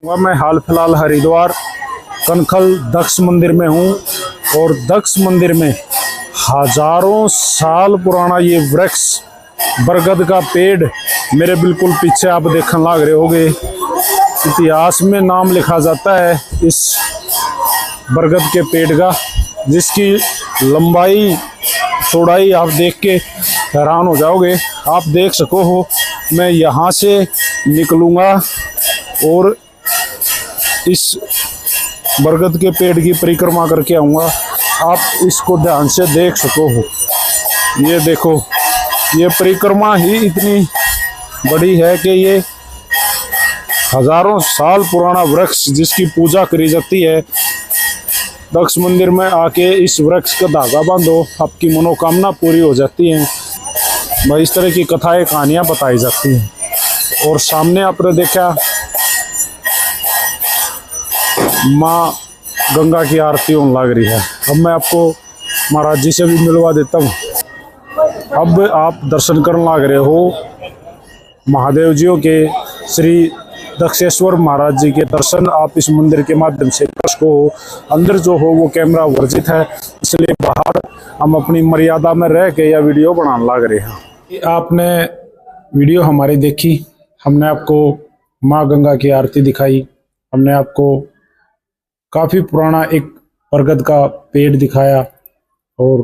मैं हाल फिलहाल हरिद्वार कनखल दक्ष मंदिर में हूँ और दक्ष मंदिर में हजारों साल पुराना ये वृक्ष बरगद का पेड़ मेरे बिल्कुल पीछे आप देखने लग रहे होगे। इतिहास में नाम लिखा जाता है इस बरगद के पेड़ का, जिसकी लंबाई चौड़ाई आप देख के हैरान हो जाओगे। आप देख सको हो, मैं यहाँ से निकलूँगा और इस बरगद के पेड़ की परिक्रमा करके आऊँगा। आप इसको ध्यान से देख सको हो, ये देखो, ये परिक्रमा ही इतनी बड़ी है कि ये हजारों साल पुराना वृक्ष जिसकी पूजा करी जाती है। दक्ष मंदिर में आके इस वृक्ष का धागा बांधो, आपकी मनोकामना पूरी हो जाती है। भाई इस तरह की कथाएं कहानियां बताई जाती हैं। और सामने आपने देखा माँ गंगा की आरती होने लग रही है। अब मैं आपको महाराज जी से भी मिलवा देता हूँ। अब आप दर्शन करने लग रहे हो महादेव जियों के, श्री दक्षेश्वर महाराज जी के दर्शन आप इस मंदिर के माध्यम से कर सको हो। अंदर जो हो वो कैमरा वर्जित है, इसलिए बाहर हम अपनी मर्यादा में रह के यह वीडियो बनाने लग रहे हैं। आपने वीडियो हमारी देखी, हमने आपको माँ गंगा की आरती दिखाई, हमने आपको काफ़ी पुराना एक बरगद का पेड़ दिखाया और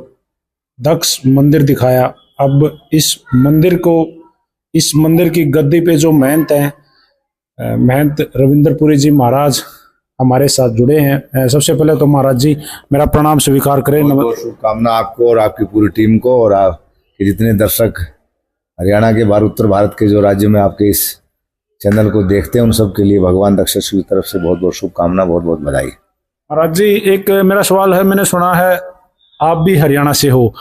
दक्ष मंदिर दिखाया। अब इस मंदिर की गद्दी पे जो महंत हैं, महंत रविंद्रपुरी जी महाराज हमारे साथ जुड़े हैं। सबसे पहले तो महाराज जी मेरा प्रणाम स्वीकार करें। बहुत शुभकामना आपको और आपकी पूरी टीम को और आपके जितने दर्शक हरियाणा के उत्तर भारत के जो राज्य में आपके इस चैनल को देखते हैं उन सब के लिए भगवान दक्षेश्वर की तरफ से बहुत बहुत शुभकामना, बहुत बहुत बधाई। महाराज जी एक मेरा सवाल है, मैंने सुना है आप भी हरियाणा से हो,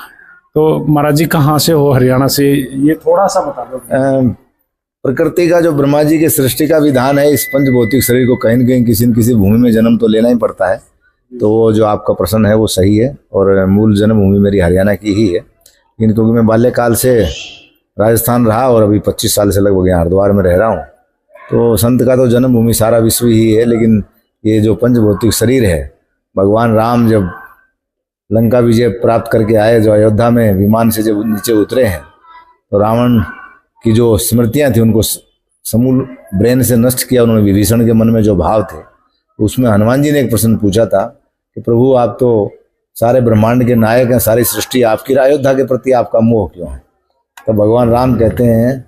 तो महाराज जी कहाँ से हो हरियाणा से, ये थोड़ा सा बता दो। प्रकृति का जो ब्रह्मा जी के सृष्टि का विधान है, इस पंचभौतिक शरीर को कहीं न कहीं किसी न किसी भूमि में जन्म तो लेना ही पड़ता है। तो वो जो आपका प्रश्न है वो सही है और मूल जन्मभूमि मेरी हरियाणा की ही है। लेकिन क्योंकि मैं बाल्यकाल से राजस्थान रहा और अभी 25 साल से लगभग यहाँ हरिद्वार में रह रहा हूँ, तो संत का तो जन्मभूमि सारा विश्व ही है। लेकिन ये जो पंचभौतिक शरीर है, भगवान राम जब लंका विजय प्राप्त करके आए, जो अयोध्या में विमान से जब नीचे उतरे हैं, तो रावण की जो स्मृतियां थी उनको समूल ब्रेन से नष्ट किया उन्होंने। विभीषण के मन में जो भाव थे, उसमें हनुमान जी ने एक प्रश्न पूछा था कि प्रभु आप तो सारे ब्रह्मांड के नायक हैं, सारी सृष्टि आपकी, अयोध्या के प्रति आपका मोह क्यों है? तो भगवान राम कहते हैं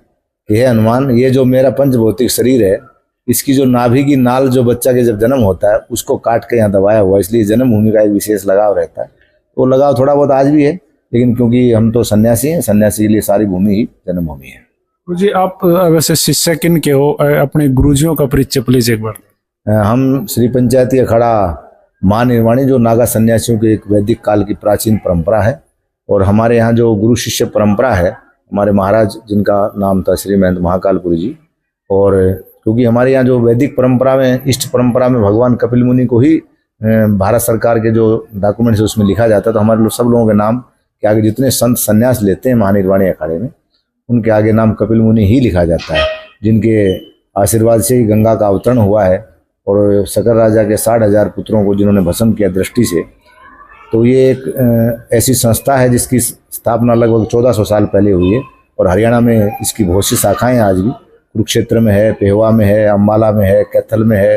कि हे हनुमान, ये जो मेरा पंचभौतिक शरीर है, इसकी जो नाभि की नाल जो बच्चा के जब जन्म होता है उसको काट के यहाँ दबाया हुआ, इसलिए जन्मभूमि का एक विशेष लगाव रहता है। वो लगाव थोड़ा बहुत आज भी है, लेकिन क्योंकि हम तो सन्यासी हैं, सन्यासी के लिए सारी भूमि ही जन्मभूमि है। जी आप वैसे शिष्य किन के हो, अपने गुरुजियों का परिचय प्लीज एक बार। हम श्री पंचायती अखाड़ा माँ निर्वाणी, जो नागा सन्यासियों की एक वैदिक काल की प्राचीन परंपरा है, और हमारे यहाँ जो गुरु शिष्य परंपरा है, हमारे महाराज जिनका नाम था श्री महंत महाकालपुरी जी, और क्योंकि हमारे यहाँ जो वैदिक परंपरा में, इष्ट परंपरा में भगवान कपिल मुनि को ही भारत सरकार के जो डॉक्यूमेंट्स उसमें लिखा जाता है, तो हमारे सब लोगों के नाम के आगे जितने संत संन्यास लेते हैं महानिर्वाणी अखाड़े में, उनके आगे नाम कपिल मुनि ही लिखा जाता है, जिनके आशीर्वाद से ही गंगा का अवतरण हुआ है और शकर राजा के 60,000 पुत्रों को जिन्होंने भस्म किया दृष्टि से। तो ये एक ऐसी संस्था है जिसकी स्थापना लगभग 1400 साल पहले हुई है, और हरियाणा में इसकी बहुत सी शाखाएँ आज भी, कुरुक्षेत्र में है, पेहवा में है, अम्बाला में है, कैथल में है,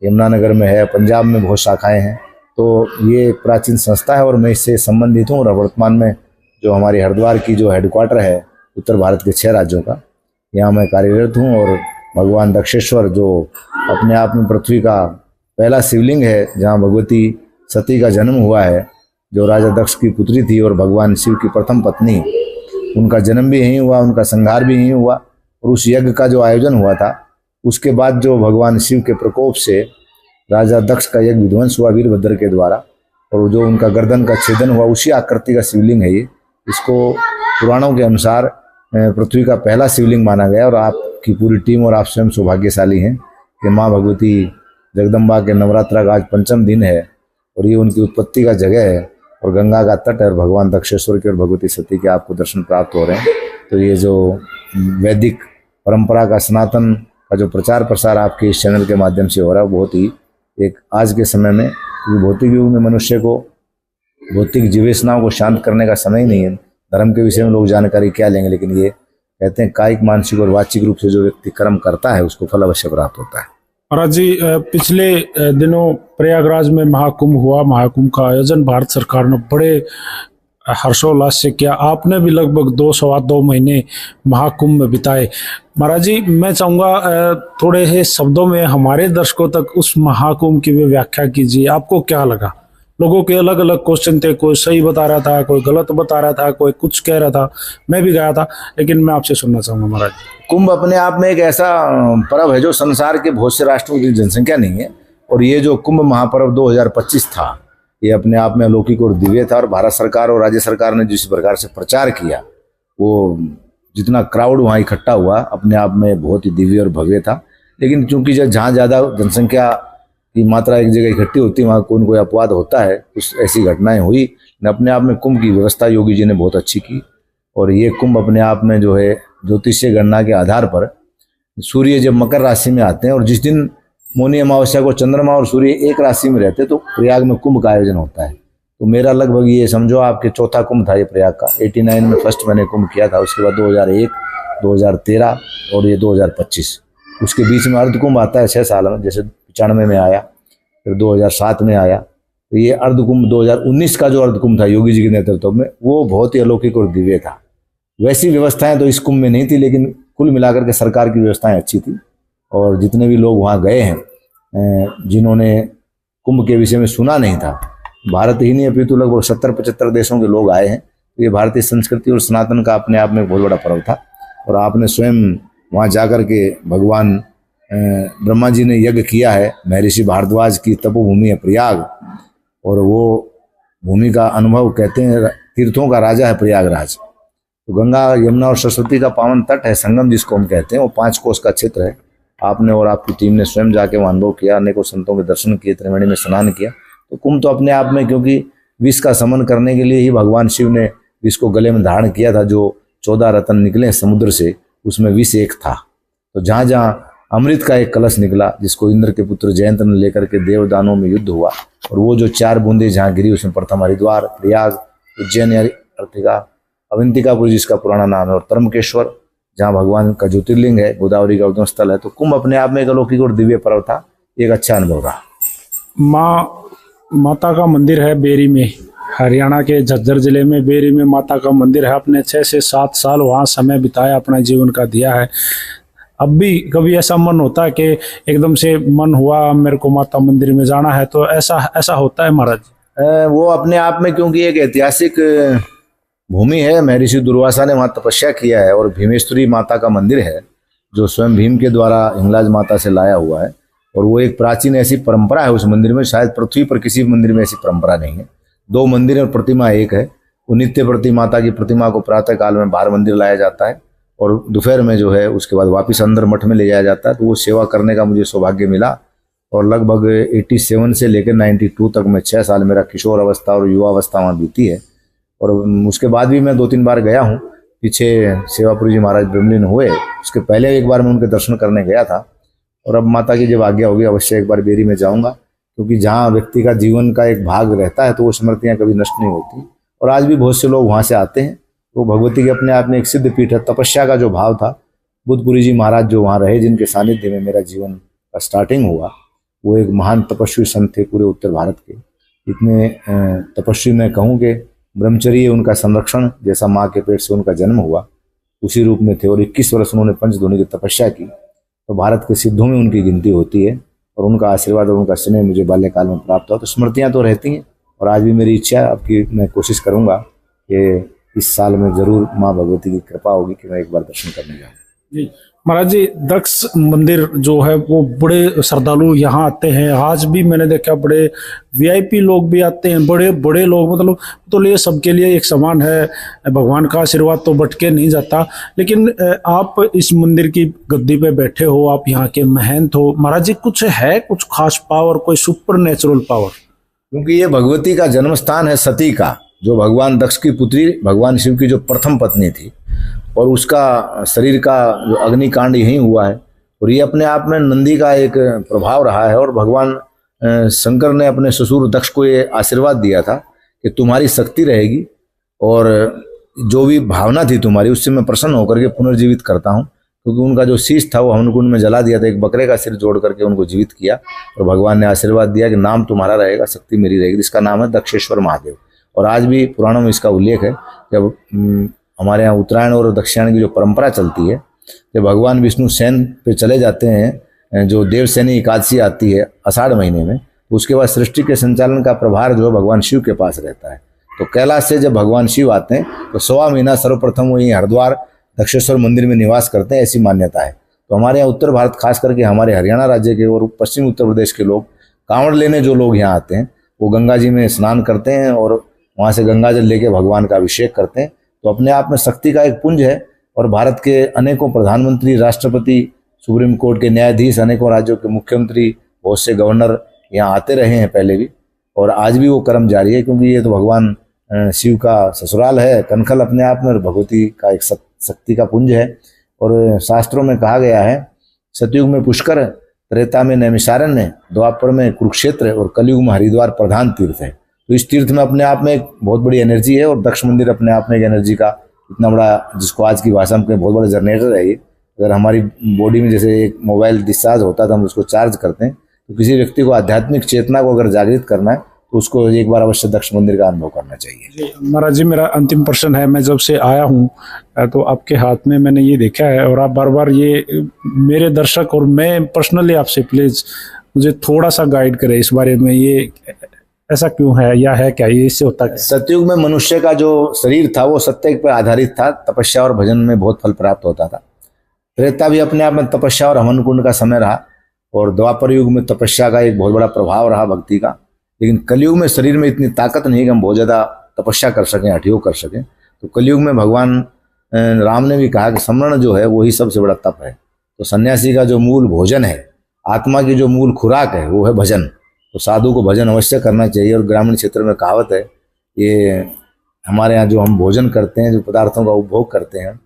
यमुनानगर में है, पंजाब में बहुत शाखाएँ हैं। तो ये एक प्राचीन संस्था है और मैं इससे संबंधित हूँ। और वर्तमान में जो हमारी हरिद्वार की जो हेडक्वार्टर है उत्तर भारत के 6 राज्यों का, यहाँ मैं कार्यरत हूँ। और भगवान दक्षेश्वर जो अपने आप में पृथ्वी का पहला शिवलिंग है, जहाँ भगवती सती का जन्म हुआ है, जो राजा दक्ष की पुत्री थी और भगवान शिव की प्रथम पत्नी, उनका जन्म भी यहीं हुआ, उनका संहार भी यहीं हुआ। और उस यज्ञ का जो आयोजन हुआ था, उसके बाद जो भगवान शिव के प्रकोप से राजा दक्ष का यज्ञ विध्वंस हुआ वीरभद्र के द्वारा, और जो उनका गर्दन का छेदन हुआ, उसी आकृति का शिवलिंग है ये। इसको पुराणों के अनुसार पृथ्वी का पहला शिवलिंग माना गया। और आपकी पूरी टीम और आप स्वयं सौभाग्यशाली हैं कि माँ भगवती जगदम्बा के नवरात्रा का आज 5वां दिन है और ये उनकी उत्पत्ति का जगह है, और गंगा का तट है, और भगवान दक्षेश्वर के और भगवती सती के आपको दर्शन प्राप्त हो रहे हैं। तो ये जो वैदिक परंपरा का सनातन का जो प्रचार प्रसार आपके इस चैनल के माध्यम से हो रहा है, बहुत ही एक आज के समय में, क्योंकि भौतिक युग में मनुष्य को भौतिक जीवेशनाओं को शांत करने का समय ही नहीं है। धर्म के विषय में लोग जानकारी क्या लेंगे, लेकिन ये कहते हैं कायिक, मानसिक और वाचिक रूप से जो व्यक्ति कर्म करता है उसको फल अवश्य प्राप्त होता है। महाराज जी, पिछले दिनों प्रयागराज में महाकुंभ हुआ। महाकुंभ का आयोजन भारत सरकार ने बड़े हर्षोल्लास से किया। आपने भी लगभग 2 महीने महाकुंभ में बिताए। महाराज जी, मैं चाहूँगा थोड़े से शब्दों में हमारे दर्शकों तक उस महाकुंभ की भी व्याख्या कीजिए। आपको क्या लगा? लोगों के अलग अलग क्वेश्चन थे, कोई सही बता रहा था, कोई गलत बता रहा था, कोई कुछ कह रहा था। मैं भी गया था, लेकिन मैं आपसे सुनना चाहूँगा महाराज। कुंभ अपने आप में एक ऐसा पर्व है जो संसार के बहुत से राष्ट्रों की जनसंख्या नहीं है, और ये जो कुंभ महापर्व 2025 था, ये अपने आप में अलौकिक और दिव्य था। और भारत सरकार और राज्य सरकार ने जिस प्रकार से प्रचार किया, वो जितना क्राउड वहाँ इकट्ठा हुआ, अपने आप में बहुत ही दिव्य और भव्य था। लेकिन चूंकि जहाँ ज़्यादा जनसंख्या की मात्रा एक जगह इकट्ठी होती है, वहाँ कोई न कोई अपवाद होता है, कुछ ऐसी घटनाएं हुई। अपने आप में कुंभ की व्यवस्था योगी जी ने बहुत अच्छी की। और ये कुंभ अपने आप में जो है ज्योतिषीय गणना के आधार पर सूर्य जब मकर राशि में आते हैं, और जिस दिन मौनी अमावस्या को चंद्रमा और सूर्य एक राशि में रहते, तो प्रयाग में कुंभ का आयोजन होता है। तो मेरा लगभग ये समझो आपके चौथा कुंभ था ये प्रयाग का। 89 में फर्स्ट मैंने कुंभ किया था, उसके बाद 2001, 2013 और ये 2025। उसके बीच में अर्ध कुंभ आता है 6 साल में, जैसे 95 में आया, फिर 2007 में आया। तो ये अर्ध कुंभ 2019 का जो अर्ध कुंभ था योगी जी के नेतृत्व में, वो बहुत ही अलौकिक और दिव्य था। वैसी व्यवस्थाएं तो इस कुंभ में नहीं थी, लेकिन कुल मिलाकर के सरकार की व्यवस्थाएं अच्छी थी। और जितने भी लोग वहाँ गए हैं, जिन्होंने कुंभ के विषय में सुना नहीं था, भारत ही नहीं अपितु लगभग 70-75 देशों के लोग आए हैं। तो ये भारतीय संस्कृति और सनातन का अपने आप में बहुत बड़ा पर्व था। और आपने स्वयं वहाँ जाकर के भगवान ब्रह्मा जी ने यज्ञ किया है। महर्षि भारद्वाज की तपोभूमि है प्रयाग, और वो भूमि का अनुभव, कहते हैं तीर्थों का राजा है प्रयागराज। तो गंगा, यमुना और सरस्वती का पावन तट है, संगम जिसको हम कहते हैं। वो 5 कोस का क्षेत्र है। आपने और आपकी टीम ने स्वयं जाके वहाँ अनुभव किया, अनेकों संतों के दर्शन किए, त्रिवेणी में स्नान किया। तो कुंभ तो अपने आप में, क्योंकि विष का समन करने के लिए ही भगवान शिव ने विष को गले में धारण किया था। जो 14 रत्न निकले समुद्र से, उसमें विष एक था। तो जहाँ जहाँ अमृत का एक कलश निकला, जिसको इंद्र के पुत्र जयंत ने लेकर के देवदानों में युद्ध हुआ, और वो जो 4 बूंदे जहाँ गिरी, उसमें प्रथम हरिद्वार, प्रयाग, उज्जैन, अर्थिका, अवंतिकापुर जिसका पुराना नाम है, और त्रंबकेश्वर जहाँ भगवान का ज्योतिर्लिंग है, गोदावरी का उद्गम स्थल है। तो कुंभ अपने आप में एक अलौकिक और दिव्य पर्व था, एक अच्छा अनुभव रहा। माता का मंदिर है बेरी में, हरियाणा के झज्जर जिले में बेरी में माता का मंदिर है। आपने 6 से 7 साल वहाँ समय बिताया, अपना जीवन का दिया है। अब भी कभी ऐसा मन होता है कि एकदम से मन हुआ मेरे को माता मंदिर में जाना है, तो ऐसा होता है महाराज? वो अपने आप में, क्योंकि एक ऐतिहासिक भूमि है, महर्षि दुर्वासा ने वहाँ तपस्या किया है, और भीमेश्वरी माता का मंदिर है जो स्वयं भीम के द्वारा हिंगलाज माता से लाया हुआ है। और वो एक प्राचीन ऐसी परंपरा है उस मंदिर में, शायद पृथ्वी पर किसी मंदिर में ऐसी परंपरा नहीं है। 2 मंदिर और प्रतिमा एक है। वो नित्य प्रति माता की प्रतिमा को प्रातः काल में बाहर मंदिर लाया जाता है, और दोपहर में जो है उसके बाद वापस अंदर मठ में ले जाया जाता है। तो वो सेवा करने का मुझे सौभाग्य मिला, और लगभग 87 से लेकर 92 तक मैं 6 साल मेरा किशोर अवस्था और युवा अवस्था वहाँ बीती है। और उसके बाद भी मैं 2-3 बार गया हूँ। पीछे सेवापुरी जी महाराज ब्रह्मलीन हुए, उसके पहले एक बार मैं उनके दर्शन करने गया था। और अब माता की जब आज्ञा होगी अवश्य एक बार बेरी में जाऊँगा, क्योंकि जहाँ व्यक्ति का जीवन का एक भाग रहता है तो वो स्मृतियाँ कभी नष्ट नहीं होती। और आज भी बहुत से लोग वहाँ से आते हैं। तो भगवती के अपने आप में एक सिद्ध पीठ है। तपस्या का जो भाव था, बुद्धपुरी जी महाराज जो वहाँ रहे, जिनके सानिध्य में मेरा जीवन का स्टार्टिंग हुआ, वो एक महान तपस्वी संत थे पूरे उत्तर भारत के। इतने तपस्वी मैं कहूँ कि ब्रह्मचर्य उनका संरक्षण, जैसा माँ के पेट से उनका जन्म हुआ उसी रूप में थे। और 21 वर्ष उन्होंने पंचध्वनि की तपस्या की। तो भारत के सिद्धों में उनकी गिनती होती है, और उनका आशीर्वाद और उनका स्नेह मुझे बाल्यकाल में प्राप्त हुआ। तो स्मृतियाँ तो रहती हैं, और आज भी मेरी इच्छा है, आपकी मैं कोशिश करूँगा कि इस साल में जरूर माँ भगवती की कृपा होगी कि मैं एक बार दर्शन करने जाऊँ। जी महाराज जी, दक्ष मंदिर जो है वो बड़े श्रद्धालु यहाँ आते हैं। आज भी मैंने देखा बड़े वीआईपी लोग भी आते हैं, बड़े बड़े लोग, मतलब तो ये सबके लिए एक समान है। भगवान का आशीर्वाद तो बटके नहीं जाता। लेकिन आप इस मंदिर की गद्दी पे बैठे हो, आप यहाँ के महंत हो महाराज जी, कुछ है कुछ खास पावर, कोई सुपर नेचुरल पावर? क्योंकि ये भगवती का जन्म स्थान है, सती का, जो भगवान दक्ष की पुत्री भगवान शिव की जो प्रथम पत्नी थी, और उसका शरीर का जो अग्निकांड यहीं हुआ है। और ये अपने आप में नंदी का एक प्रभाव रहा है। और भगवान शंकर ने अपने ससुर दक्ष को ये आशीर्वाद दिया था कि तुम्हारी शक्ति रहेगी और जो भी भावना थी तुम्हारी उससे मैं प्रसन्न होकर के पुनर्जीवित करता हूँ। क्योंकि उनका जो शीश था वो हवन कुंड में जला दिया था, एक बकरे का सिर जोड़ करके उनको जीवित किया और भगवान ने आशीर्वाद दिया कि नाम तुम्हारा रहेगा, शक्ति मेरी रहेगी। इसका नाम है दक्षेश्वर महादेव। और आज भी पुराणों में इसका उल्लेख है। जब हमारे यहाँ उत्तरायण और दक्षिणायन की जो परंपरा चलती है, जब भगवान विष्णु सैन पे चले जाते हैं, जो देवसैनी एकादशी आती है आषाढ़ महीने में, तो उसके बाद सृष्टि के संचालन का प्रभार जो है भगवान शिव के पास रहता है। तो कैलाश से जब भगवान शिव आते हैं तो 1.25 महीना सर्वप्रथम वही हरिद्वार दक्षेश्वर मंदिर में निवास करते हैं, ऐसी मान्यता है। तो हमारे यहाँ उत्तर भारत खास करके हमारे हरियाणा राज्य के और पश्चिम उत्तर प्रदेश के लोग कांवड़ लेने जो लोग यहाँ आते हैं वो गंगा जी में स्नान करते हैं और वहाँ से गंगा जल लेके भगवान का अभिषेक करते हैं। तो अपने आप में शक्ति का एक पुंज है। और भारत के अनेकों प्रधानमंत्री, राष्ट्रपति, सुप्रीम कोर्ट के न्यायाधीश, अनेकों राज्यों के मुख्यमंत्री, बहुत से गवर्नर यहाँ आते रहे हैं पहले भी, और आज भी वो क्रम जारी है। क्योंकि ये तो भगवान शिव का ससुराल है कनखल अपने आप में, और भगवती का एक शक्ति का पुंज है। और शास्त्रों में कहा गया है, सतयुग में पुष्कर, त्रेता में नैमिषारण्य, द्वापर में कुरुक्षेत्र और कलयुग में हरिद्वार प्रधान तीर्थ है। तो इस तीर्थ में अपने आप में एक बहुत बड़ी एनर्जी है। और दक्ष मंदिर अपने आप में एक एनर्जी का इतना बड़ा, जिसको आज की भाषा में बहुत बड़ा जनरेटर है ये। अगर हमारी बॉडी में जैसे एक मोबाइल डिस्चार्ज होता है तो हम उसको चार्ज करते हैं, तो किसी व्यक्ति को आध्यात्मिक चेतना को अगर जागृत करना है तो उसको एक बार अवश्य दक्ष मंदिर का अनुभव करना चाहिए। महाराज जी, मेरा अंतिम प्रश्न है, मैं जब से आया हूँ तो आपके हाथ में मैंने ये देखा है और आप बार बार ये, मेरे दर्शक और मैं पर्सनली आपसे प्लीज मुझे थोड़ा सा गाइड करें इस बारे में, ये ऐसा क्यों है या है क्या, ये इससे होता है? सतयुग में मनुष्य का जो शरीर था वो सत्य पर आधारित था, तपस्या और भजन में बहुत फल प्राप्त होता था। त्रेता भी अपने आप में तपस्या और हवन कुंड का समय रहा, और द्वापर युग में तपस्या का एक बहुत बड़ा प्रभाव रहा भक्ति का। लेकिन कलयुग में शरीर में इतनी ताकत नहीं कि हम बहुत ज़्यादा तपस्या कर सकें, हठयोग कर सकें। तो कलयुग में भगवान राम ने भी कहा कि समरण जो है वही सबसे बड़ा तप है। तो सन्यासी का जो मूल भोजन है, आत्मा की जो मूल खुराक है, वो है भजन। तो साधु को भजन अवश्य करना चाहिए। और ग्रामीण क्षेत्र में कहावत है, ये हमारे यहाँ जो हम भोजन करते हैं, जो पदार्थों का उपभोग करते हैं,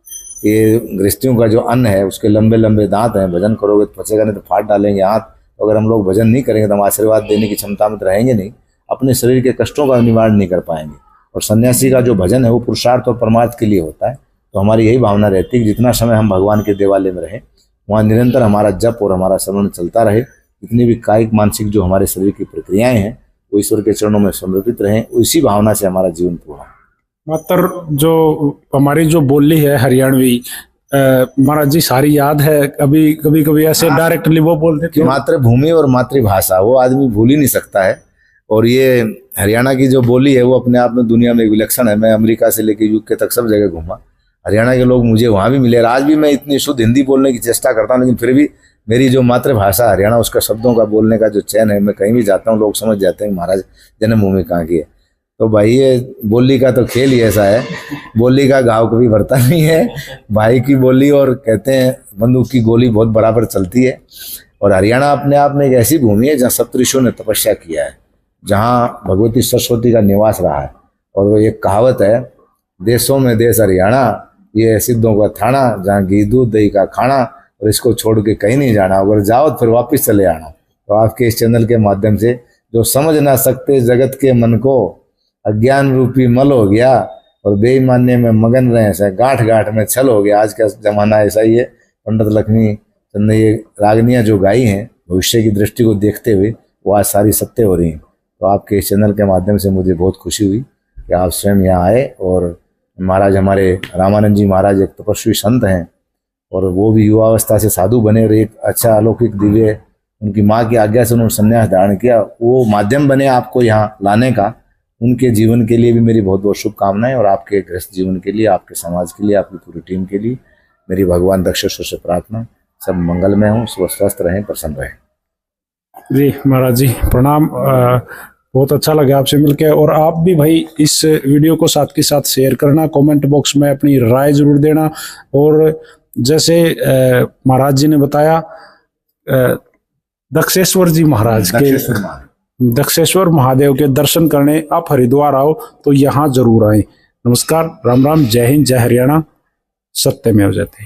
ये गृहस्थियों का जो अन्न है उसके लंबे लंबे दांत हैं, भजन करोगे तो पचेगा नहीं तो फाड़ डालेंगे हाथ। तो अगर हम लोग भजन नहीं करेंगे तो हम आशीर्वाद देने की क्षमता में तो रहेंगे नहीं, अपने शरीर के कष्टों का निवारण नहीं कर पाएंगे। और सन्यासी का जो भजन है वो पुरुषार्थ और परमार्थ के लिए होता है। तो हमारी यही भावना रहती है कि जितना समय हम भगवान के देवालय में रहें, वहाँ निरंतर हमारा जप और हमारा श्रवण चलता रहे। जितनी भी कायिक मानसिक जो हमारे शरीर की प्रक्रियाएं हैं वो ईश्वर के चरणों में समर्पित रहें, उसी भावना से हमारा जीवन पूर्ण है। मात्र जो हमारी जो बोली है हरियाणवी, महाराज जी सारी याद है? कभी कभी ऐसे डायरेक्टली वो बोलते थे, मातृभूमि और मातृभाषा वो आदमी भूल ही नहीं सकता है। और ये हरियाणा की जो बोली है वो अपने आप में दुनिया में एक विलक्षण है। मैं अमेरिका से लेकर यूके तक सब जगह घूमा, हरियाणा के लोग मुझे वहाँ भी मिले। और आज भी मैं इतनी शुद्ध हिंदी बोलने की चेष्टा करता हूँ, लेकिन फिर भी मेरी जो मातृभाषा हरियाणा, उसका शब्दों का बोलने का जो चयन है, मैं कहीं भी जाता हूँ लोग समझ जाते हैं महाराज जन्मभूमि कहाँ की है। तो भाई ये बोली का तो खेल ही ऐसा है, बोली का घाव कभी भरता नहीं है। भाई की बोली और कहते हैं बंदूक की गोली बहुत बराबर चलती है। और हरियाणा अपने आप में एक ऐसी भूमि है जहाँ सप्तऋषियों ने तपस्या किया है, जहाँ भगवती सरस्वती का निवास रहा है। और वो एक कहावत है, देशों में देश हरियाणा, ये सिद्धों का थाना, जहाँ घी दूध दही का खाना, और इसको छोड़ के कहीं नहीं जाना, अगर जाओ तो फिर वापस चले आना। तो आपके इस चैनल के माध्यम से जो समझ ना सकते जगत के मन को, अज्ञान रूपी मल हो गया और बेईमानी में मगन रहे हैं, गांठ गांठ में छल हो गया। आज का जमाना ऐसा ही है। पंडित लक्ष्मी चंद ने ये रागनियाँ जो गाई हैं भविष्य की दृष्टि को देखते हुए, वो आज सारी सत्य हो रही हैं। तो आपके इस चैनल के माध्यम से मुझे बहुत खुशी हुई कि आप स्वयं यहाँ आए। और महाराज हमारे रामानंद जी महाराज एक तपस्वी संत हैं, और वो भी युवावस्था से साधु बने और एक अच्छा अलौकिक दिव्य, उनकी माँ की आज्ञा से उन्होंने संन्यास धारण किया, वो माध्यम बने आपको यहाँ लाने का। उनके जीवन के लिए भी मेरी बहुत बहुत शुभकामनाएं, और आपके गृहस्थ जीवन के लिए, आपके समाज के लिए, आपकी पूरी टीम के लिए मेरी भगवान दक्षेश्वर से प्रार्थना, सब मंगलमय हों, स्वस्थ रहें, प्रसन्न रहें। जी महाराज जी प्रणाम, बहुत अच्छा लगा आपसे मिलकर। और आप भी भाई इस वीडियो को साथ के साथ शेयर करना, कमेंट बॉक्स में अपनी राय जरूर देना। और जैसे महाराज जी ने बताया, दक्षेश्वर जी महाराज के, दक्षेश्वर महादेव के दर्शन करने आप हरिद्वार आओ तो यहाँ जरूर आए। नमस्कार, राम राम, जय हिंद, जय हरियाणा, सत्यमेव जयते।